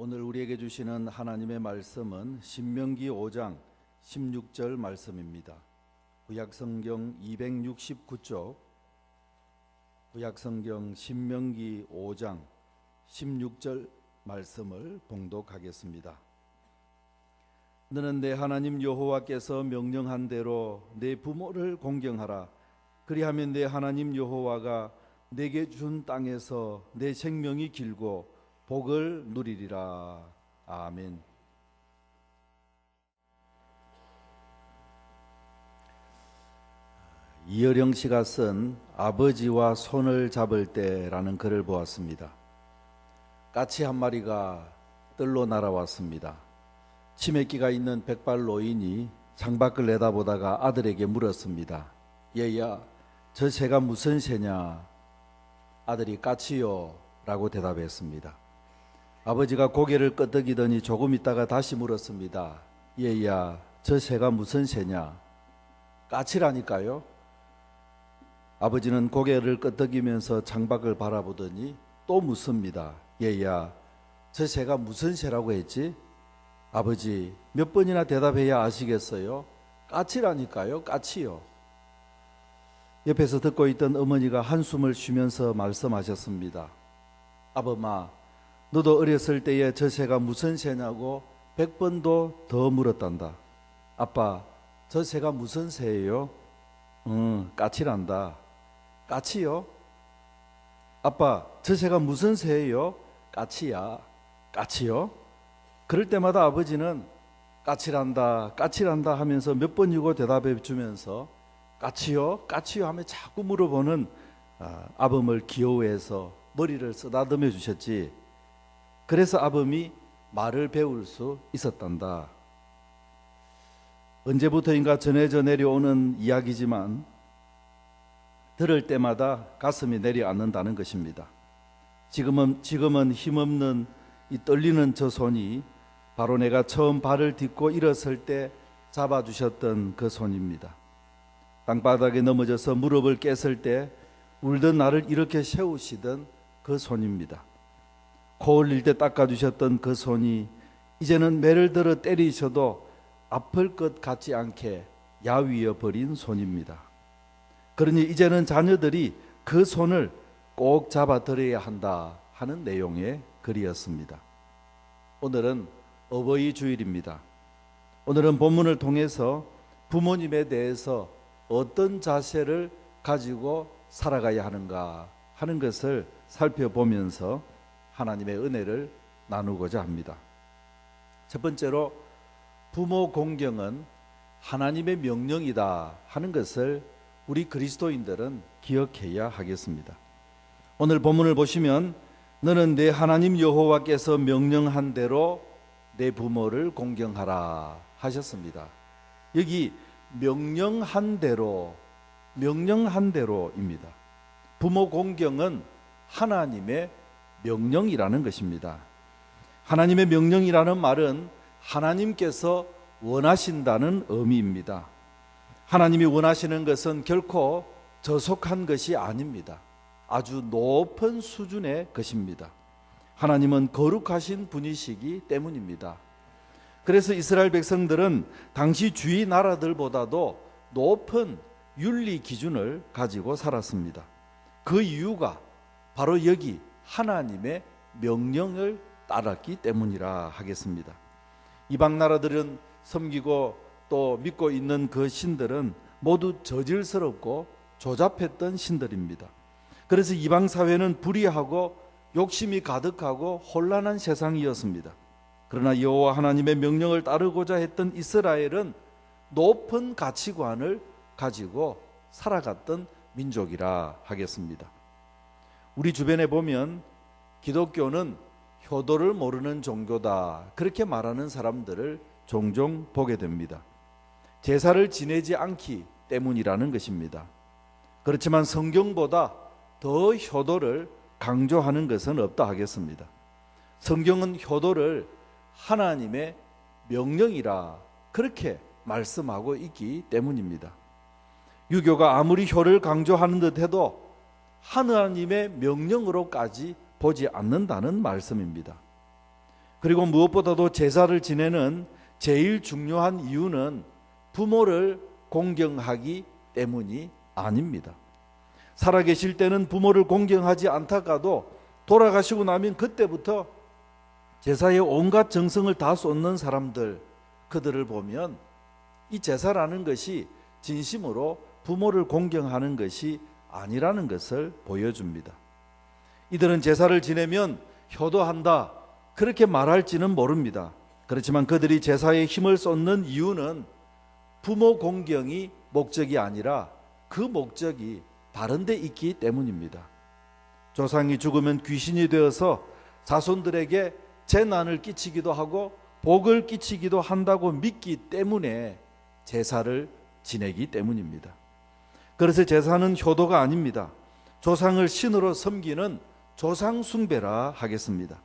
오늘 우리에게 주시는 하나님의 말씀은 신명기 5장 16절 말씀입니다. 구약성경 269쪽 구약성경 신명기 5장 16절 말씀을 봉독하겠습니다. 너는 내 하나님 여호와께서 명령한 대로 내 부모를 공경하라. 그리하면 내 하나님 여호와가 내게 준 땅에서 내 생명이 길고 복을 누리리라. 아멘. 이어령 씨가 쓴 아버지와 손을 잡을 때라는 글을 보았습니다. 까치 한 마리가 뜰로 날아왔습니다. 치매기가 있는 백발 노인이 창밖을 내다보다가 아들에게 물었습니다. 얘야, 저 새가 무슨 새냐? 아들이 까치요 라고 대답했습니다. 아버지가 고개를 끄덕이더니 조금 있다가 다시 물었습니다. 얘야, 저 새가 무슨 새냐? 까치라니까요. 아버지는 고개를 끄덕이면서 창밖을 바라보더니 또 묻습니다. 얘야, 저 새가 무슨 새라고 했지? 아버지, 몇 번이나 대답해야 아시겠어요? 까치라니까요. 까치요. 옆에서 듣고 있던 어머니가 한숨을 쉬면서 말씀하셨습니다. 아범아, 너도 어렸을 때에 저 새가 무슨 새냐고 100번도 더 물었단다. 아빠, 저 새가 무슨 새예요? 까치란다. 까치요? 아빠, 저 새가 무슨 새예요? 까치야. 까치요? 그럴 때마다 아버지는 까치란다, 까치란다 하면서 몇 번이고 대답해 주면서 까치요? 까치요? 하며 자꾸 물어보는 아범을 귀여워해서 머리를 쓰다듬어 주셨지. 그래서 아범이 말을 배울 수 있었단다. 언제부터인가 전해져 내려오는 이야기지만 들을 때마다 가슴이 내려앉는다는 것입니다. 지금은 힘없는 이 떨리는 저 손이 바로 내가 처음 발을 딛고 일었을 때 잡아주셨던 그 손입니다. 땅바닥에 넘어져서 무릎을 깼을 때 울던 나를 이렇게 세우시던 그 손입니다. 코 흘릴 때 닦아주셨던 그 손이 이제는 매를 들어 때리셔도 아플 것 같지 않게 야위어 버린 손입니다. 그러니 이제는 자녀들이 그 손을 꼭 잡아드려야 한다 하는 내용의 글이었습니다. 오늘은 어버이 주일입니다. 오늘은 본문을 통해서 부모님에 대해서 어떤 자세를 가지고 살아가야 하는가 하는 것을 살펴보면서 하나님의 은혜를 나누고자 합니다. 첫 번째로 부모 공경은 하나님의 명령이다 하는 것을 우리 그리스도인들은 기억해야 하겠습니다. 오늘 본문을 보시면 너는 내 하나님 여호와께서 명령한 대로 내 부모를 공경하라 하셨습니다. 여기 명령한 대로입니다. 부모 공경은 하나님의 명령이라는 것입니다. 하나님의 명령이라는 말은 하나님께서 원하신다는 의미입니다. 하나님이 원하시는 것은 결코 저속한 것이 아닙니다. 아주 높은 수준의 것입니다. 하나님은 거룩하신 분이시기 때문입니다. 그래서 이스라엘 백성들은 당시 주위 나라들보다도 높은 윤리 기준을 가지고 살았습니다. 그 이유가 바로 여기 하나님의 명령을 따랐기 때문이라 하겠습니다. 이방 나라들은 섬기고 또 믿고 있는 그 신들은 모두 저질스럽고 조잡했던 신들입니다. 그래서 이방 사회는 불의하고 욕심이 가득하고 혼란한 세상이었습니다. 그러나 여호와 하나님의 명령을 따르고자 했던 이스라엘은 높은 가치관을 가지고 살아갔던 민족이라 하겠습니다. 우리 주변에 보면 기독교는 효도를 모르는 종교다 그렇게 말하는 사람들을 종종 보게 됩니다. 제사를 지내지 않기 때문이라는 것입니다. 그렇지만 성경보다 더 효도를 강조하는 것은 없다 하겠습니다. 성경은 효도를 하나님의 명령이라 그렇게 말씀하고 있기 때문입니다. 유교가 아무리 효를 강조하는 듯 해도 하나님의 명령으로까지 보지 않는다는 말씀입니다. 그리고 무엇보다도 제사를 지내는 제일 중요한 이유는 부모를 공경하기 때문이 아닙니다. 살아계실 때는 부모를 공경하지 않다가도 돌아가시고 나면 그때부터 제사에 온갖 정성을 다 쏟는 사람들, 그들을 보면 이 제사라는 것이 진심으로 부모를 공경하는 것이 아니라는 것을 보여줍니다. 이들은 제사를 지내면 효도한다, 그렇게 말할지는 모릅니다. 그렇지만 그들이 제사에 힘을 쏟는 이유는 부모 공경이 목적이 아니라 그 목적이 다른 데 있기 때문입니다. 조상이 죽으면 귀신이 되어서 자손들에게 재난을 끼치기도 하고 복을 끼치기도 한다고 믿기 때문에 제사를 지내기 때문입니다. 그래서 제사는 효도가 아닙니다. 조상을 신으로 섬기는 조상 숭배라 하겠습니다.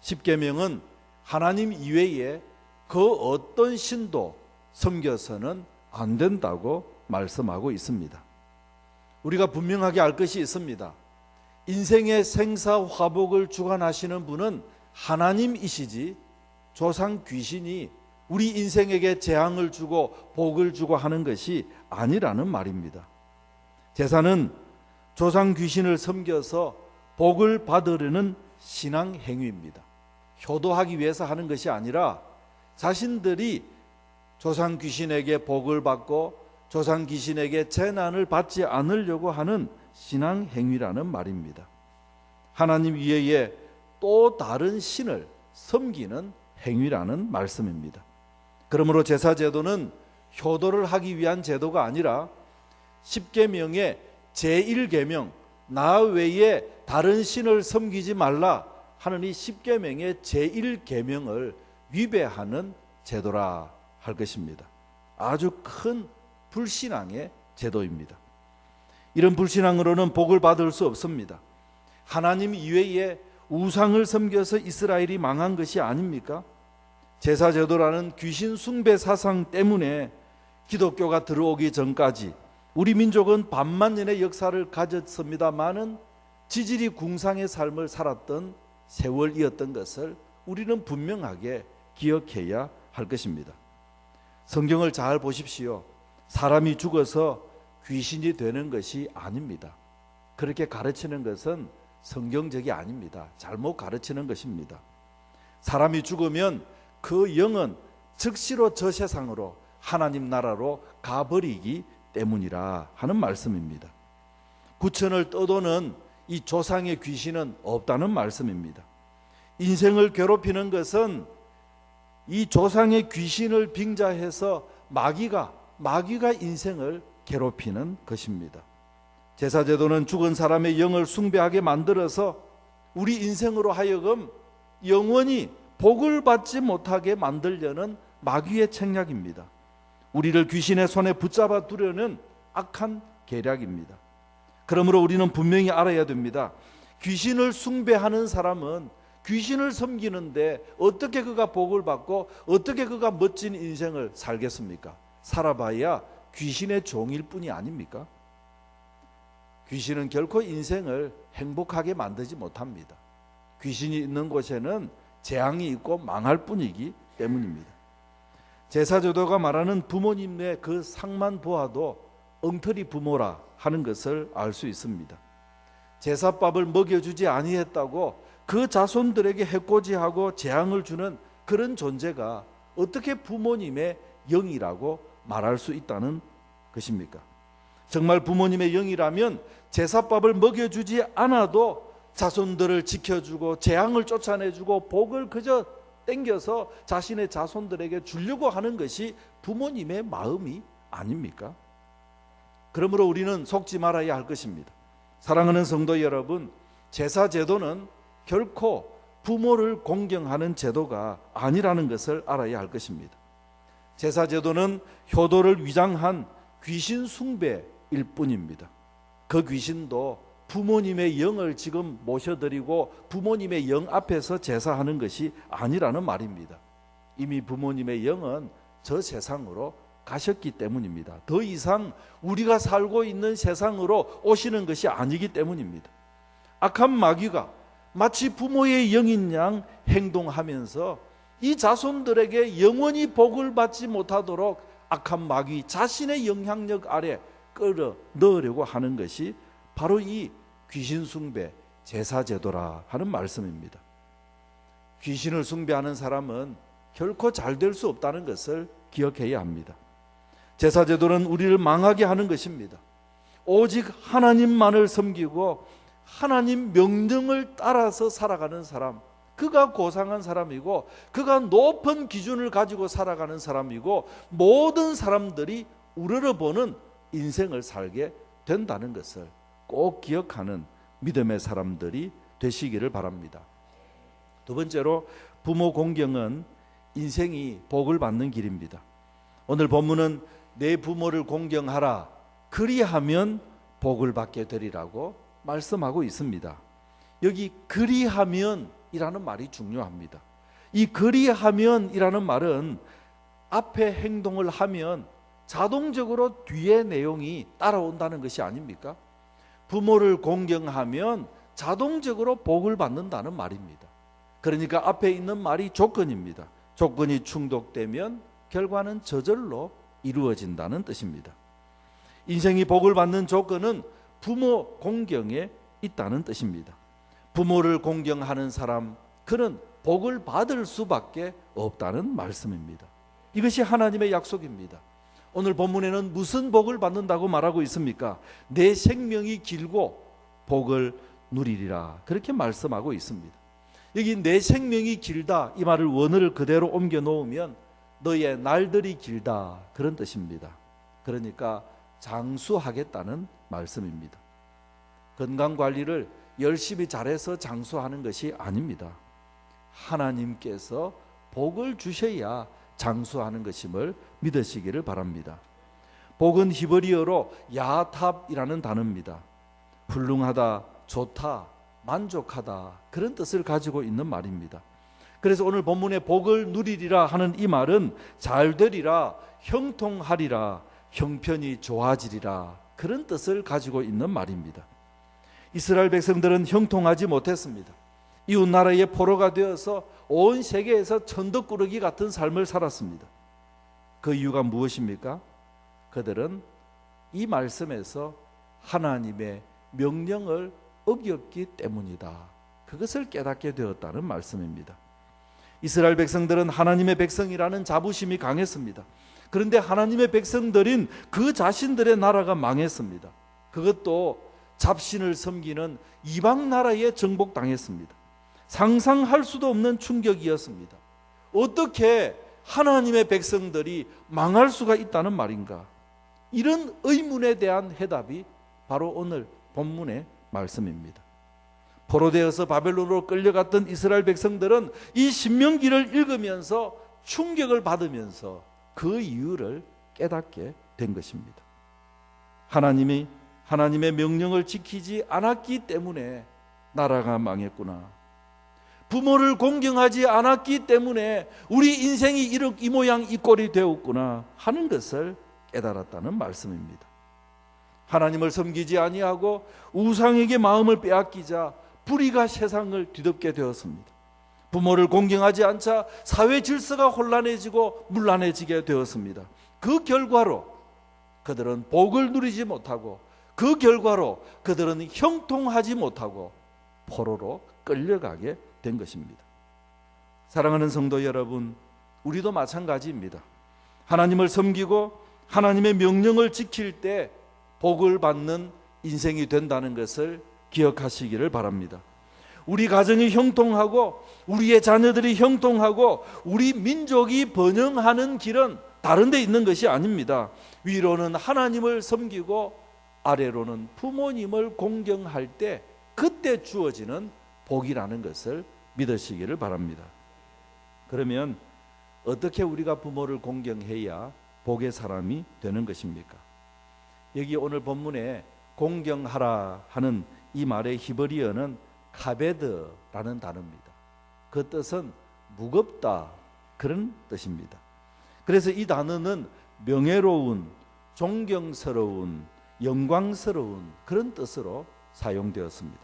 십계명은 하나님 이외에 그 어떤 신도 섬겨서는 안 된다고 말씀하고 있습니다. 우리가 분명하게 알 것이 있습니다. 인생의 생사화복을 주관하시는 분은 하나님이시지 조상 귀신이 우리 인생에게 재앙을 주고 복을 주고 하는 것이 아니라는 말입니다. 제사는 조상 귀신을 섬겨서 복을 받으려는 신앙 행위입니다. 효도하기 위해서 하는 것이 아니라 자신들이 조상 귀신에게 복을 받고 조상 귀신에게 재난을 받지 않으려고 하는 신앙 행위라는 말입니다. 하나님 이외에 또 다른 신을 섬기는 행위라는 말씀입니다. 그러므로 제사 제도는 효도를 하기 위한 제도가 아니라 십계명의 제1계명 나 외에 다른 신을 섬기지 말라 하는 이 십계명의 제1계명을 위배하는 제도라 할 것입니다. 아주 큰 불신앙의 제도입니다. 이런 불신앙으로는 복을 받을 수 없습니다. 하나님 이외에 우상을 섬겨서 이스라엘이 망한 것이 아닙니까? 제사 제도라는 귀신 숭배 사상 때문에 기독교가 들어오기 전까지 우리 민족은 반만년의 역사를 가졌습니다마는 지질이 궁상의 삶을 살았던 세월이었던 것을 우리는 분명하게 기억해야 할 것입니다. 성경을 잘 보십시오. 사람이 죽어서 귀신이 되는 것이 아닙니다. 그렇게 가르치는 것은 성경적이 아닙니다. 잘못 가르치는 것입니다. 사람이 죽으면 그 영은 즉시로 저 세상으로 하나님 나라로 가버리기 때문이라 하는 말씀입니다. 구천을 떠도는 이 조상의 귀신은 없다는 말씀입니다. 인생을 괴롭히는 것은 이 조상의 귀신을 빙자해서 마귀가 인생을 괴롭히는 것입니다. 제사제도는 죽은 사람의 영을 숭배하게 만들어서 우리 인생으로 하여금 영원히 복을 받지 못하게 만들려는 마귀의 책략입니다. 우리를 귀신의 손에 붙잡아 두려는 악한 계략입니다. 그러므로 우리는 분명히 알아야 됩니다. 귀신을 숭배하는 사람은 귀신을 섬기는데 어떻게 그가 복을 받고 어떻게 그가 멋진 인생을 살겠습니까? 살아봐야 귀신의 종일 뿐이 아닙니까? 귀신은 결코 인생을 행복하게 만들지 못합니다. 귀신이 있는 곳에는 재앙이 있고 망할 뿐이기 때문입니다. 제사제도가 말하는 부모님의 그 상만 보아도 엉터리 부모라 하는 것을 알 수 있습니다. 제사밥을 먹여주지 아니했다고 그 자손들에게 해코지하고 재앙을 주는 그런 존재가 어떻게 부모님의 영이라고 말할 수 있다는 것입니까? 정말 부모님의 영이라면 제사밥을 먹여주지 않아도 자손들을 지켜주고 재앙을 쫓아내주고 복을 그저 땡겨서 자신의 자손들에게 주려고 하는 것이 부모님의 마음이 아닙니까? 그러므로 우리는 속지 말아야 할 것입니다. 사랑하는 성도 여러분, 제사 제도는 결코 부모를 공경하는 제도가 아니라는 것을 알아야 할 것입니다. 제사 제도는 효도를 위장한 귀신 숭배일 뿐입니다. 그 귀신도 부모님의 영을 지금 모셔드리고 부모님의 영 앞에서 제사하는 것이 아니라는 말입니다. 이미 부모님의 영은 저 세상으로 가셨기 때문입니다. 더 이상 우리가 살고 있는 세상으로 오시는 것이 아니기 때문입니다. 악한 마귀가 마치 부모의 영인 양 행동하면서 이 자손들에게 영원히 복을 받지 못하도록 악한 마귀 자신의 영향력 아래 끌어 넣으려고 하는 것이 바로 이 귀신 숭배 제사 제도라 하는 말씀입니다. 귀신을 숭배하는 사람은 결코 잘 될 수 없다는 것을 기억해야 합니다. 제사 제도는 우리를 망하게 하는 것입니다. 오직 하나님만을 섬기고 하나님 명령을 따라서 살아가는 사람, 그가 고상한 사람이고 그가 높은 기준을 가지고 살아가는 사람이고 모든 사람들이 우러러보는 인생을 살게 된다는 것을 꼭 기억하는 믿음의 사람들이 되시기를 바랍니다. 두 번째로 부모 공경은 인생이 복을 받는 길입니다. 오늘 본문은 내 부모를 공경하라 그리하면 복을 받게 되리라고 말씀하고 있습니다. 여기 그리하면 이라는 말이 중요합니다. 이 그리하면이라는 말은 앞에 행동을 하면 자동적으로 뒤에 내용이 따라온다는 것이 아닙니까? 부모를 공경하면 자동적으로 복을 받는다는 말입니다. 그러니까 앞에 있는 말이 조건입니다. 조건이 충족되면 결과는 저절로 이루어진다는 뜻입니다. 인생이 복을 받는 조건은 부모 공경에 있다는 뜻입니다. 부모를 공경하는 사람, 그는 복을 받을 수밖에 없다는 말씀입니다. 이것이 하나님의 약속입니다. 오늘 본문에는 무슨 복을 받는다고 말하고 있습니까? 내 생명이 길고 복을 누리리라 그렇게 말씀하고 있습니다. 여기 내 생명이 길다 이 말을 원어를 그대로 옮겨 놓으면 너의 날들이 길다 그런 뜻입니다. 그러니까 장수하겠다는 말씀입니다. 건강관리를 열심히 잘해서 장수하는 것이 아닙니다. 하나님께서 복을 주셔야 장수하는 것임을 믿으시기를 바랍니다. 복은 히브리어로 야탑이라는 단어입니다. 훌륭하다, 좋다, 만족하다 그런 뜻을 가지고 있는 말입니다. 그래서 오늘 본문에 복을 누리리라 하는 이 말은 잘 되리라, 형통하리라, 형편이 좋아지리라 그런 뜻을 가지고 있는 말입니다. 이스라엘 백성들은 형통하지 못했습니다. 이웃 나라의 포로가 되어서 온 세계에서 천덕꾸러기 같은 삶을 살았습니다. 그 이유가 무엇입니까? 그들은 이 말씀에서 하나님의 명령을 어겼기 때문이다. 그것을 깨닫게 되었다는 말씀입니다. 이스라엘 백성들은 하나님의 백성이라는 자부심이 강했습니다. 그런데 하나님의 백성들인 그 자신들의 나라가 망했습니다. 그것도 잡신을 섬기는 이방 나라에 정복당했습니다. 상상할 수도 없는 충격이었습니다. 어떻게 하나님의 백성들이 망할 수가 있다는 말인가? 이런 의문에 대한 해답이 바로 오늘 본문의 말씀입니다. 포로되어서 바벨론으로 끌려갔던 이스라엘 백성들은 이 신명기를 읽으면서 충격을 받으면서 그 이유를 깨닫게 된 것입니다. 하나님의 명령을 지키지 않았기 때문에 나라가 망했구나. 부모를 공경하지 않았기 때문에 우리 인생이 이 모양 이 꼴이 되었구나 하는 것을 깨달았다는 말씀입니다. 하나님을 섬기지 아니하고 우상에게 마음을 빼앗기자 불의가 세상을 뒤덮게 되었습니다. 부모를 공경하지 않자 사회 질서가 혼란해지고 문란해지게 되었습니다. 그 결과로 그들은 복을 누리지 못하고 그 결과로 그들은 형통하지 못하고 포로로 끌려가게 된 것입니다. 사랑하는 성도 여러분, 우리도 마찬가지입니다. 하나님을 섬기고 하나님의 명령을 지킬 때 복을 받는 인생이 된다는 것을 기억하시기를 바랍니다. 우리 가정이 형통하고 우리의 자녀들이 형통하고 우리 민족이 번영하는 길은 다른 데 있는 것이 아닙니다. 위로는 하나님을 섬기고 아래로는 부모님을 공경할 때 그때 주어지는 복이라는 것을 믿으시기를 바랍니다. 그러면 어떻게 우리가 부모를 공경해야 복의 사람이 되는 것입니까? 여기 오늘 본문에 공경하라 하는 이 말의 히브리어는 카베드라는 단어입니다. 그 뜻은 무겁다 그런 뜻입니다. 그래서 이 단어는 명예로운, 존경스러운, 영광스러운 그런 뜻으로 사용되었습니다.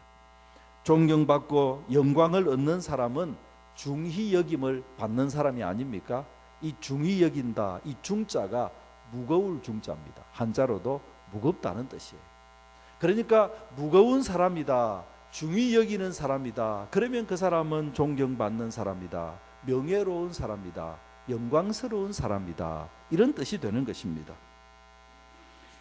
존경받고 영광을 얻는 사람은 중히 여김을 받는 사람이 아닙니까? 이 중히 여긴다, 이 중자가 무거울 중자입니다. 한자로도 무겁다는 뜻이에요. 그러니까 무거운 사람이다, 중히 여기는 사람이다, 그러면 그 사람은 존경받는 사람이다, 명예로운 사람이다, 영광스러운 사람이다, 이런 뜻이 되는 것입니다.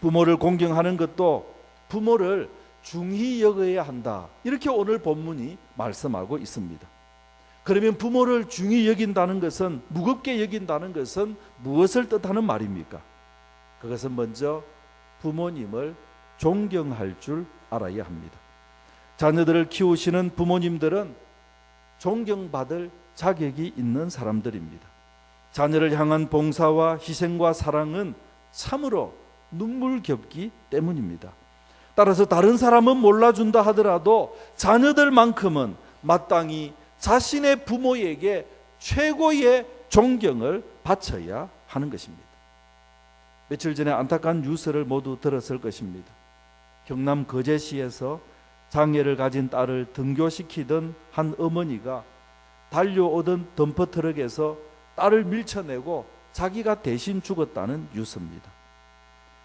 부모를 공경하는 것도 부모를 중히 여겨야 한다, 이렇게 오늘 본문이 말씀하고 있습니다. 그러면 부모를 중히 여긴다는 것은, 무겁게 여긴다는 것은 무엇을 뜻하는 말입니까? 그것은 먼저 부모님을 존경할 줄 알아야 합니다. 자녀들을 키우시는 부모님들은 존경받을 자격이 있는 사람들입니다. 자녀를 향한 봉사와 희생과 사랑은 참으로 눈물겹기 때문입니다. 따라서 다른 사람은 몰라준다 하더라도 자녀들만큼은 마땅히 자신의 부모에게 최고의 존경을 바쳐야 하는 것입니다. 며칠 전에 안타까운 뉴스를 모두 들었을 것입니다. 경남 거제시에서 장애를 가진 딸을 등교시키던 한 어머니가 달려오던 덤퍼트럭에서 딸을 밀쳐내고 자기가 대신 죽었다는 뉴스입니다.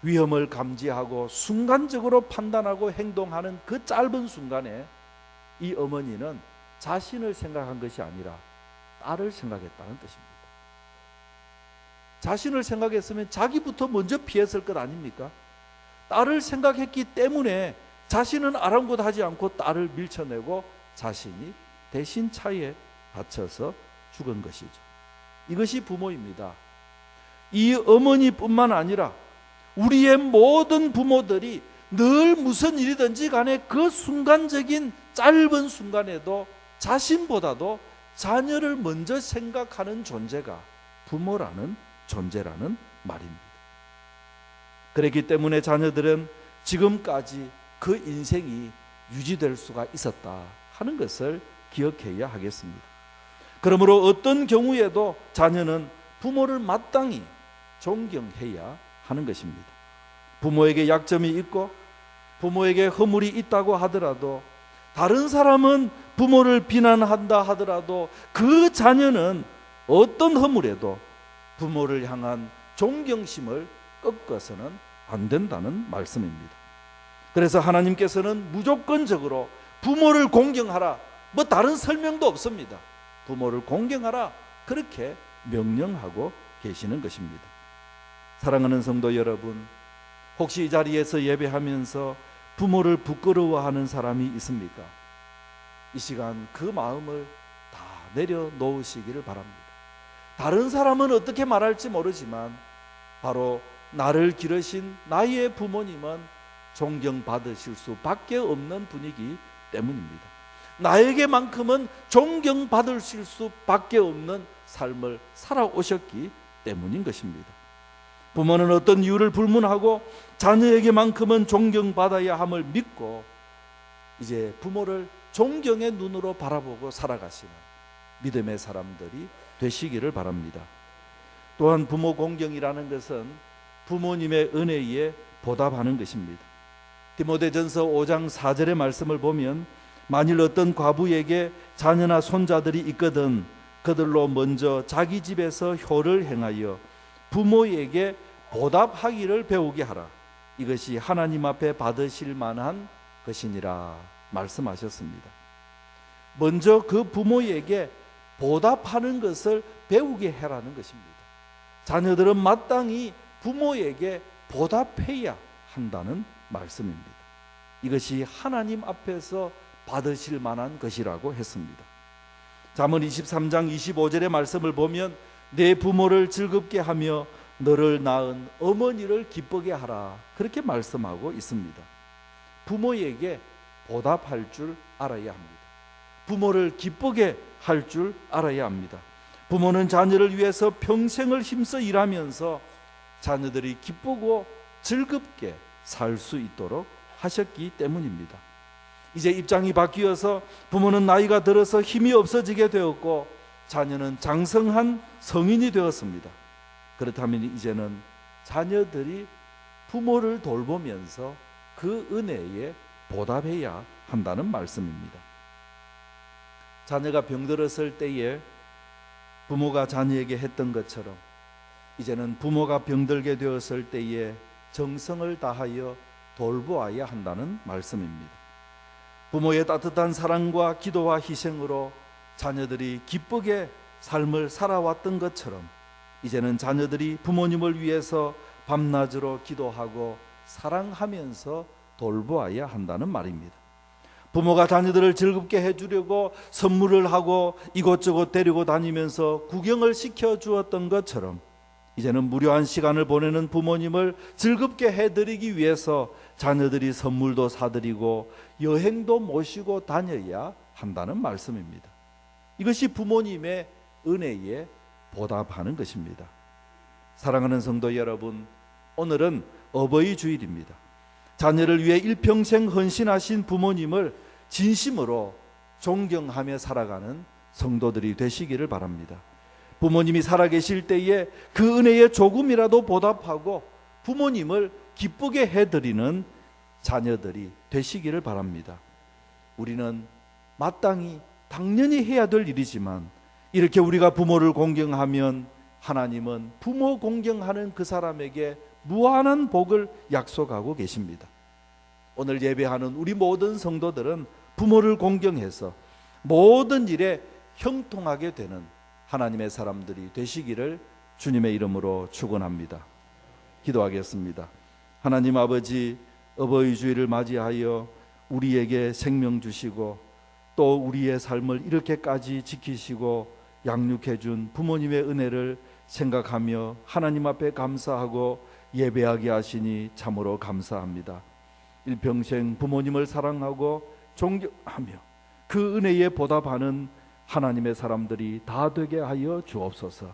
위험을 감지하고 순간적으로 판단하고 행동하는 그 짧은 순간에 이 어머니는 자신을 생각한 것이 아니라 딸을 생각했다는 뜻입니다. 자신을 생각했으면 자기부터 먼저 피했을 것 아닙니까? 딸을 생각했기 때문에 자신은 아랑곳하지 않고 딸을 밀쳐내고 자신이 대신 차에 받쳐서 죽은 것이죠. 이것이 부모입니다. 이 어머니뿐만 아니라 우리의 모든 부모들이 늘 무슨 일이든지 간에 그 순간적인 짧은 순간에도 자신보다도 자녀를 먼저 생각하는 존재가 부모라는 존재라는 말입니다. 그렇기 때문에 자녀들은 지금까지 그 인생이 유지될 수가 있었다 하는 것을 기억해야 하겠습니다. 그러므로 어떤 경우에도 자녀는 부모를 마땅히 존경해야 하는 것입니다. 부모에게 약점이 있고 부모에게 허물이 있다고 하더라도, 다른 사람은 부모를 비난한다 하더라도 그 자녀는 어떤 허물에도 부모를 향한 존경심을 꺾어서는 안 된다는 말씀입니다. 그래서 하나님께서는 무조건적으로 부모를 공경하라, 뭐 다른 설명도 없습니다. 부모를 공경하라, 그렇게 명령하고 계시는 것입니다. 사랑하는 성도 여러분, 혹시 이 자리에서 예배하면서 부모를 부끄러워하는 사람이 있습니까? 이 시간 그 마음을 다 내려놓으시기를 바랍니다. 다른 사람은 어떻게 말할지 모르지만 바로 나를 기르신 나의 부모님은 존경받으실 수밖에 없는 분이기 때문입니다. 나에게만큼은 존경받으실 수밖에 없는 삶을 살아오셨기 때문인 것입니다. 부모는 어떤 이유를 불문하고 자녀에게만큼은 존경받아야 함을 믿고 이제 부모를 존경의 눈으로 바라보고 살아가시는 믿음의 사람들이 되시기를 바랍니다. 또한 부모 공경이라는 것은 부모님의 은혜에 보답하는 것입니다. 디모데전서 5장 4절의 말씀을 보면, 만일 어떤 과부에게 자녀나 손자들이 있거든 그들로 먼저 자기 집에서 효를 행하여 부모에게 보답하기를 배우게 하라. 이것이 하나님 앞에 받으실 만한 것이니라 말씀하셨습니다. 먼저 그 부모에게 보답하는 것을 배우게 해라는 것입니다. 자녀들은 마땅히 부모에게 보답해야 한다는 말씀입니다. 이것이 하나님 앞에서 받으실 만한 것이라고 했습니다. 잠언 23장 25절의 말씀을 보면, 내 부모를 즐겁게 하며 너를 낳은 어머니를 기쁘게 하라, 그렇게 말씀하고 있습니다. 부모에게 보답할 줄 알아야 합니다. 부모를 기쁘게 할 줄 알아야 합니다. 부모는 자녀를 위해서 평생을 힘써 일하면서 자녀들이 기쁘고 즐겁게 살 수 있도록 하셨기 때문입니다. 이제 입장이 바뀌어서 부모는 나이가 들어서 힘이 없어지게 되었고 자녀는 장성한 성인이 되었습니다. 그렇다면 이제는 자녀들이 부모를 돌보면서 그 은혜에 보답해야 한다는 말씀입니다. 자녀가 병들었을 때에 부모가 자녀에게 했던 것처럼 이제는 부모가 병들게 되었을 때에 정성을 다하여 돌보아야 한다는 말씀입니다. 부모의 따뜻한 사랑과 기도와 희생으로 자녀들이 기쁘게 삶을 살아왔던 것처럼 이제는 자녀들이 부모님을 위해서 밤낮으로 기도하고 사랑하면서 돌보아야 한다는 말입니다. 부모가 자녀들을 즐겁게 해주려고 선물을 하고 이곳저곳 데리고 다니면서 구경을 시켜주었던 것처럼 이제는 무료한 시간을 보내는 부모님을 즐겁게 해드리기 위해서 자녀들이 선물도 사드리고 여행도 모시고 다녀야 한다는 말씀입니다. 이것이 부모님의 은혜에 보답하는 것입니다. 사랑하는 성도 여러분, 오늘은 어버이 주일입니다. 자녀를 위해 일평생 헌신하신 부모님을 진심으로 존경하며 살아가는 성도들이 되시기를 바랍니다. 부모님이 살아계실 때에 그 은혜에 조금이라도 보답하고 부모님을 기쁘게 해드리는 자녀들이 되시기를 바랍니다. 우리는 마땅히 당연히 해야 될 일이지만 이렇게 우리가 부모를 공경하면 하나님은 부모 공경하는 그 사람에게 무한한 복을 약속하고 계십니다. 오늘 예배하는 우리 모든 성도들은 부모를 공경해서 모든 일에 형통하게 되는 하나님의 사람들이 되시기를 주님의 이름으로 축원합니다. 기도하겠습니다. 하나님 아버지, 어버이 주일을 맞이하여 우리에게 생명 주시고 또 우리의 삶을 이렇게까지 지키시고 양육해 준 부모님의 은혜를 생각하며 하나님 앞에 감사하고 예배하게 하시니 참으로 감사합니다. 일평생 부모님을 사랑하고 존경하며 그 은혜에 보답하는 하나님의 사람들이 다 되게 하여 주옵소서.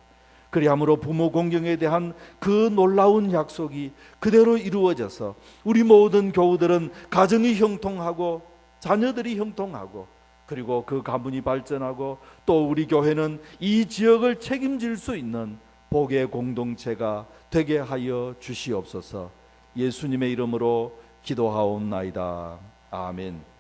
그리함으로 부모 공경에 대한 그 놀라운 약속이 그대로 이루어져서 우리 모든 교우들은 가정이 형통하고 자녀들이 형통하고 그리고 그 가문이 발전하고 또 우리 교회는 이 지역을 책임질 수 있는 복의 공동체가 되게 하여 주시옵소서. 예수님의 이름으로 기도하옵나이다. 아멘.